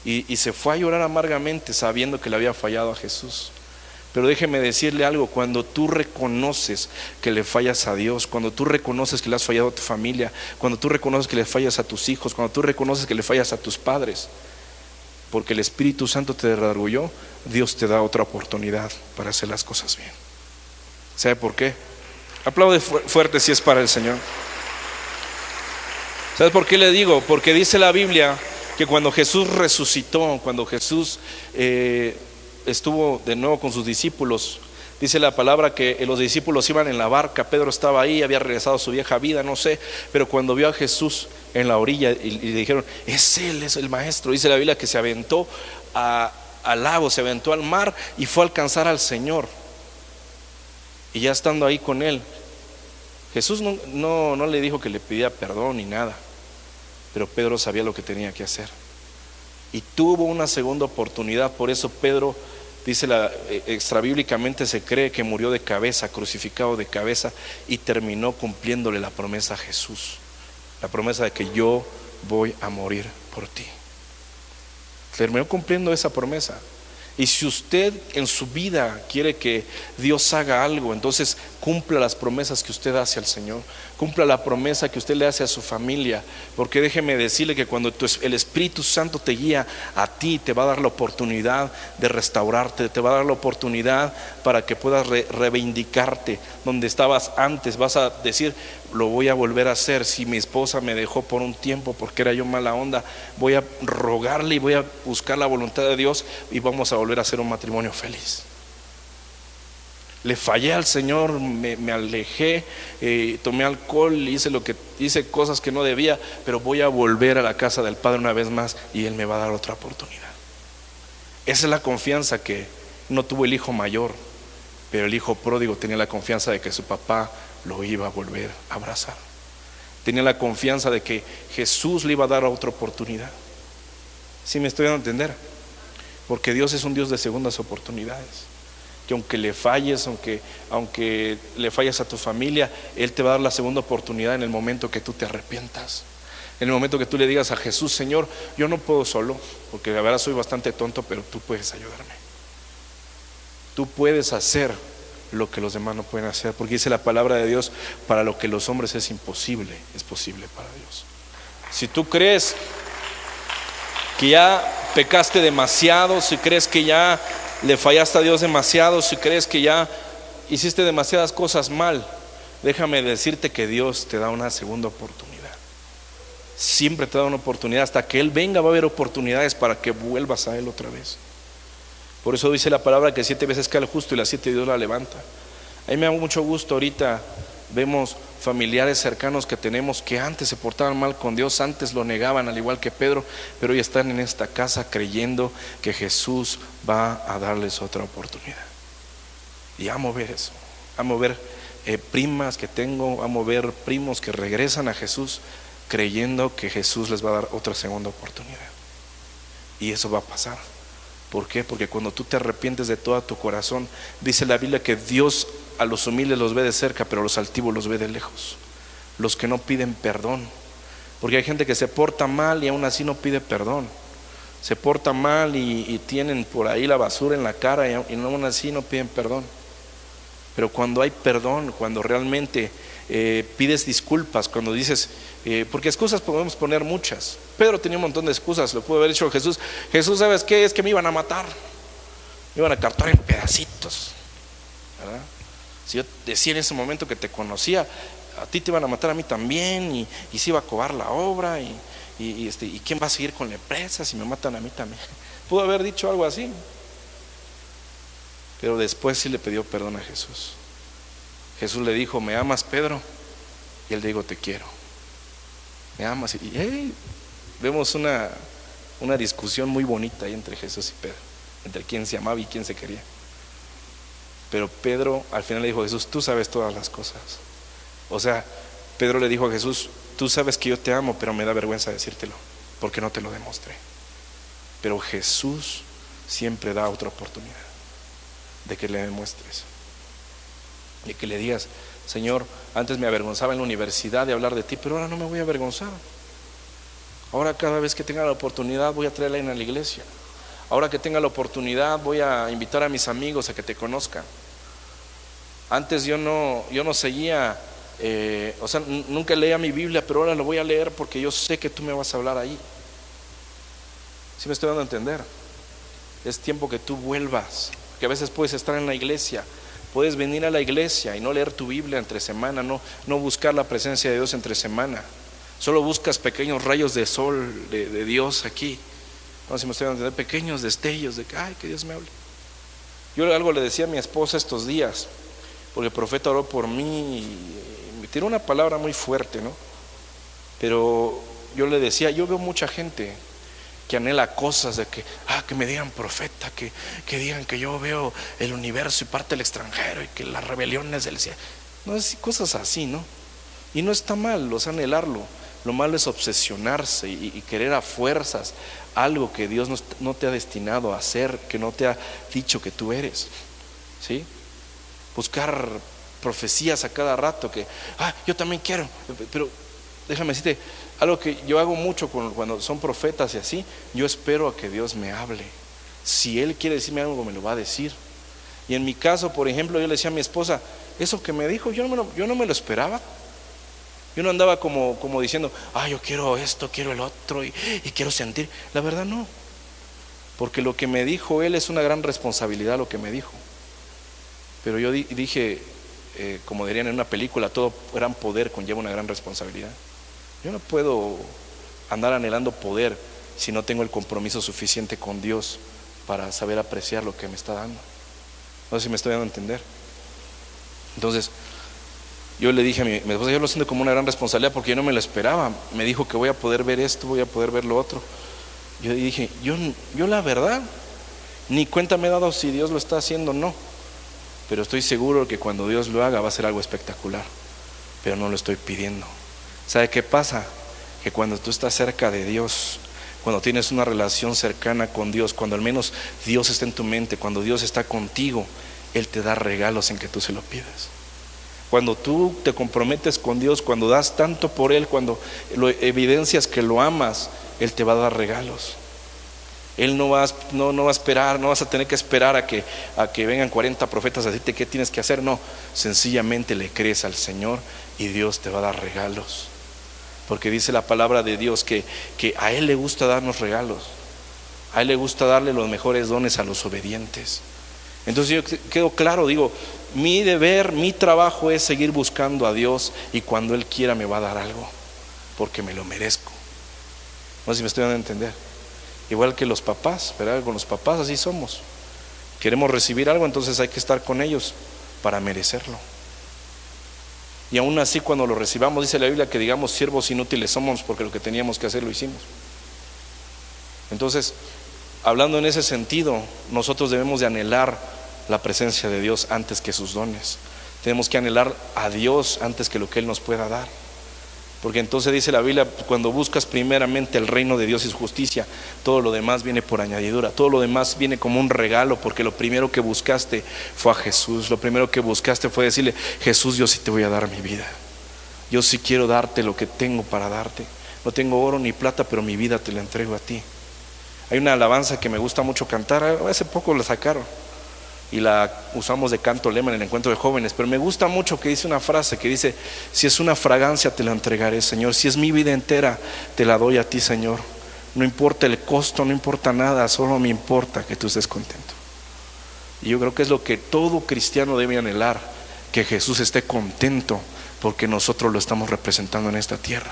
y se fue a llorar amargamente sabiendo que le había fallado a Jesús. Pero déjeme decirle algo, cuando tú reconoces que le fallas a Dios, cuando tú reconoces que le has fallado a tu familia, cuando tú reconoces que le fallas a tus hijos, cuando tú reconoces que le fallas a tus padres, porque el Espíritu Santo te redarguyó, Dios te da otra oportunidad para hacer las cosas bien. ¿Sabe por qué? Aplaude fuerte si es para el Señor. ¿Sabes por qué le digo? Porque dice la Biblia que cuando Jesús resucitó, cuando Jesús estuvo de nuevo con sus discípulos, dice la palabra que los discípulos iban en la barca, Pedro estaba ahí, había regresado a su vieja vida, no sé, pero cuando vio a Jesús en la orilla y le dijeron, es él, es el maestro, dice la Biblia que se aventó al lago, se aventó al mar y fue a alcanzar al Señor. Y ya estando ahí con él, Jesús no le dijo que le pidiera perdón ni nada, pero Pedro sabía lo que tenía que hacer y tuvo una segunda oportunidad. Por eso Pedro, dice extrabíblicamente se cree que murió de cabeza, crucificado de cabeza, y terminó cumpliéndole la promesa a Jesús, la promesa de que yo voy a morir por ti. Terminó cumpliendo esa promesa. Y si usted en su vida quiere que Dios haga algo, entonces cumpla las promesas que usted hace al Señor, cumpla la promesa que usted le hace a su familia, porque déjeme decirle que cuando el Espíritu Santo te guía a ti, te va a dar la oportunidad de restaurarte, te va a dar la oportunidad para que puedas reivindicarte donde estabas antes. Vas a decir, lo voy a volver a hacer. Si mi esposa me dejó por un tiempo porque era yo mala onda, voy a rogarle y voy a buscar la voluntad de Dios y vamos a volver a hacer un matrimonio feliz. Le fallé al Señor, me alejé, tomé alcohol, hice cosas que no debía, pero voy a volver a la casa del Padre una vez más y Él me va a dar otra oportunidad. Esa es la confianza que no tuvo el hijo mayor, pero el hijo pródigo tenía la confianza de que su papá lo iba a volver a abrazar. Tenía la confianza de que Jesús le iba a dar otra oportunidad. ¿Sí me estoy dando a entender? Porque Dios es un Dios de segundas oportunidades. Que aunque le falles, aunque le falles a tu familia, Él te va a dar la segunda oportunidad en el momento que tú te arrepientas. En el momento que tú le digas a Jesús, Señor, yo no puedo solo, porque la verdad soy bastante tonto, pero tú puedes ayudarme. Tú puedes hacer lo que los demás no pueden hacer, porque dice la palabra de Dios, para lo que los hombres es imposible, es posible para Dios. Si tú crees que ya pecaste demasiado, si crees que ya le fallaste a Dios demasiado, si crees que ya hiciste demasiadas cosas mal, déjame decirte que Dios te da una segunda oportunidad. Siempre te da una oportunidad. Hasta que Él venga va a haber oportunidades para que vuelvas a Él otra vez. Por eso dice la palabra que 7 veces cae el justo y las 7 Dios la levanta. A mí me da mucho gusto ahorita. Vemos familiares cercanos que tenemos que antes se portaban mal con Dios, antes lo negaban al igual que Pedro, pero hoy están en esta casa creyendo que Jesús va a darles otra oportunidad. Y amo ver eso, amo ver primas que tengo, amo ver primos que regresan a Jesús creyendo que Jesús les va a dar otra segunda oportunidad. Y eso va a pasar. ¿Por qué? Porque cuando tú te arrepientes de todo tu corazón, dice la Biblia que Dios a los humildes los ve de cerca, pero a los altivos los ve de lejos. Los que no piden perdón, porque hay gente que se porta mal y aún así no pide perdón. se portan mal y tienen por ahí la basura en la cara y no, aún así no piden perdón. Pero cuando hay perdón, cuando realmente pides disculpas, cuando dices, porque excusas podemos poner muchas. Pedro tenía un montón de excusas, lo pudo haber dicho Jesús. Jesús, ¿sabes qué? Es que me iban a matar, me iban a cortar en pedacitos, ¿verdad? Si yo decía en ese momento que te conocía, a ti te iban a matar, a mí también, y se iba a acabar la obra, y quién va a seguir con la empresa si me matan a mí también. Pudo haber dicho algo así, pero después sí le pidió perdón a Jesús. Jesús le dijo, ¿me amas, Pedro? Y él dijo, te quiero. ¿Me amas? Y vemos una discusión muy bonita ahí entre Jesús y Pedro, entre quién se amaba y quién se quería. Pero Pedro al final le dijo a Jesús, tú sabes todas las cosas. O sea, Pedro le dijo a Jesús, tú sabes que yo te amo, pero me da vergüenza decírtelo, porque no te lo demostré. Pero Jesús siempre da otra oportunidad de que le demuestres, de que le digas, Señor, antes me avergonzaba en la universidad de hablar de ti, pero ahora no me voy a avergonzar. Ahora cada vez que tenga la oportunidad voy a traerla en la iglesia. Ahora que tenga la oportunidad voy a invitar a mis amigos a que te conozcan. Antes yo no seguía, nunca leía mi Biblia, pero ahora lo voy a leer porque yo sé que tú me vas a hablar ahí. ¿Sí me estoy dando a entender? Es tiempo que tú vuelvas, que a veces puedes estar en la iglesia, puedes venir a la iglesia y no leer tu Biblia entre semana, no buscar la presencia de Dios entre semana, solo buscas pequeños rayos de sol de Dios aquí. No sé si me estoy dando a entender, pequeños destellos de que, ay, que Dios me hable. Yo algo le decía a mi esposa estos días, porque el profeta oró por mí y me tiró una palabra muy fuerte, ¿no? Pero yo le decía, yo veo mucha gente que anhela cosas de que me digan profeta, que digan que yo veo el universo y parte del extranjero y que las rebeliones del cielo, no es cosas así, ¿no? Y no está mal, anhelarlo. Lo malo es obsesionarse y querer a fuerzas algo que Dios no te ha destinado a hacer, que no te ha dicho que tú eres, ¿sí? Buscar profecías a cada rato que, yo también quiero, pero déjame decirte, algo que yo hago mucho cuando son profetas y así, yo espero a que Dios me hable. Si Él quiere decirme algo, me lo va a decir. Y en mi caso, por ejemplo, yo le decía a mi esposa, eso que me dijo, yo no me lo esperaba. Yo no andaba como diciendo, yo quiero esto, quiero el otro y quiero sentir. La verdad no, porque lo que me dijo Él es una gran responsabilidad, lo que me dijo. Pero yo dije, como dirían en una película, todo gran poder conlleva una gran responsabilidad. Yo no puedo andar anhelando poder si no tengo el compromiso suficiente con Dios para saber apreciar lo que me está dando. No sé si me estoy dando a entender. Entonces yo le dije a mi esposa, yo lo siento como una gran responsabilidad porque yo no me lo esperaba. Me dijo que voy a poder ver esto, voy a poder ver lo otro. Yo dije, yo la verdad ni cuenta me he dado si Dios lo está haciendo o no, pero estoy seguro que cuando Dios lo haga va a ser algo espectacular, pero no lo estoy pidiendo. ¿Sabe qué pasa? Que cuando tú estás cerca de Dios, cuando tienes una relación cercana con Dios, cuando al menos Dios está en tu mente, cuando Dios está contigo, Él te da regalos en que tú se lo pidas. Cuando tú te comprometes con Dios, cuando das tanto por Él, cuando lo evidencias que lo amas, Él te va a dar regalos. Él no va a esperar, no vas a tener que esperar a que vengan 40 profetas a decirte qué tienes que hacer. No, sencillamente le crees al Señor y Dios te va a dar regalos. Porque dice la palabra de Dios que a Él le gusta darnos regalos. A Él le gusta darle los mejores dones a los obedientes. Entonces yo quedo claro, digo, mi deber, mi trabajo es seguir buscando a Dios y cuando Él quiera me va a dar algo, porque me lo merezco. No sé si me estoy dando a entender. Igual que los papás, ¿verdad? Con los papás así somos. Queremos recibir algo, entonces hay que estar con ellos para merecerlo. Y aún así cuando lo recibamos, dice la Biblia que digamos siervos inútiles somos porque lo que teníamos que hacer lo hicimos. Entonces, hablando en ese sentido, nosotros debemos de anhelar la presencia de Dios antes que sus dones. Tenemos que anhelar a Dios antes que lo que Él nos pueda dar. Porque entonces dice la Biblia, cuando buscas primeramente el reino de Dios y su justicia, todo lo demás viene por añadidura, todo lo demás viene como un regalo, porque lo primero que buscaste fue a Jesús. Lo primero que buscaste fue decirle, Jesús, yo sí te voy a dar mi vida, yo sí quiero darte lo que tengo para darte. No tengo oro ni plata, pero mi vida te la entrego a ti. Hay una alabanza que me gusta mucho cantar, hace poco la sacaron y la usamos de canto lema en el encuentro de jóvenes, pero me gusta mucho que dice una frase que dice: si es una fragancia te la entregaré, Señor, si es mi vida entera te la doy a ti, Señor, no importa el costo, no importa nada, solo me importa que tú estés contento. Y yo creo que es lo que todo cristiano debe anhelar, que Jesús esté contento, porque nosotros lo estamos representando en esta tierra,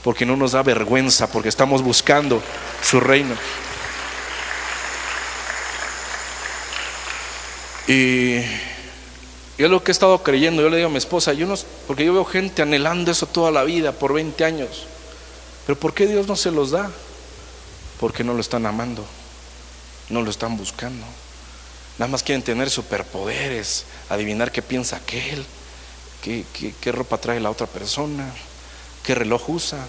porque no nos da vergüenza, porque estamos buscando su reino. Y es lo que he estado creyendo. Yo le digo a mi esposa, porque yo veo gente anhelando eso toda la vida, por 20 años, pero ¿por qué Dios no se los da? Porque no lo están amando, no lo están buscando. Nada más quieren tener superpoderes, adivinar qué piensa aquel, qué ropa trae la otra persona, qué reloj usa,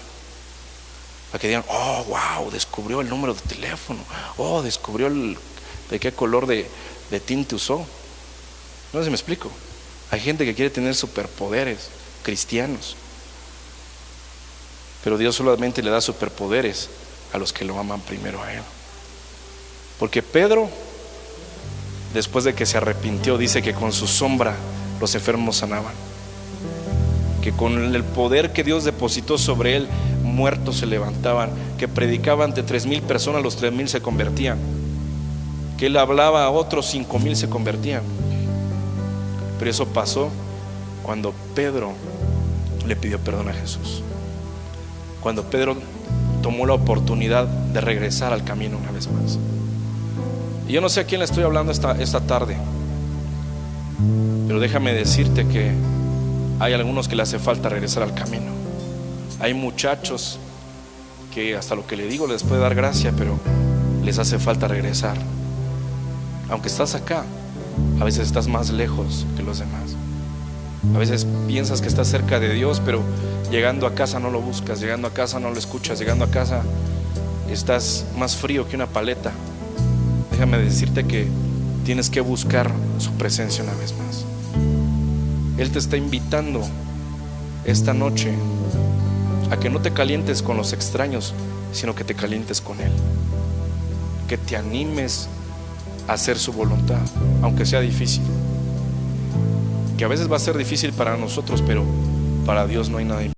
para que digan: oh, wow, descubrió el número de teléfono, oh, descubrió de qué color de tinte usó. No sé si me explico. Hay gente que quiere tener superpoderes cristianos, pero Dios solamente le da superpoderes a los que lo aman primero a Él. Porque Pedro, después de que se arrepintió, dice que con su sombra los enfermos sanaban, que con el poder que Dios depositó sobre él, muertos se levantaban, que predicaba ante 3,000 personas, los 3,000 se convertían, que él hablaba a otros, 5,000 se convertían. Pero eso pasó cuando Pedro le pidió perdón a Jesús, cuando Pedro tomó la oportunidad de regresar al camino una vez más. Y yo no sé a quién le estoy hablando esta tarde, pero déjame decirte que hay algunos que le hace falta regresar al camino. Hay muchachos que hasta lo que le digo les puede dar gracia, pero les hace falta regresar. Aunque estás acá, a veces estás más lejos que los demás. A veces piensas que estás cerca de Dios, pero llegando a casa no lo buscas, llegando a casa no lo escuchas, llegando a casa estás más frío que una paleta. Déjame decirte que tienes que buscar su presencia una vez más. Él te está invitando esta noche a que no te calientes con los extraños, sino que te calientes con Él, que te animes a hacer su voluntad, aunque sea difícil, que a veces va a ser difícil para nosotros, pero para Dios no hay nada imposible.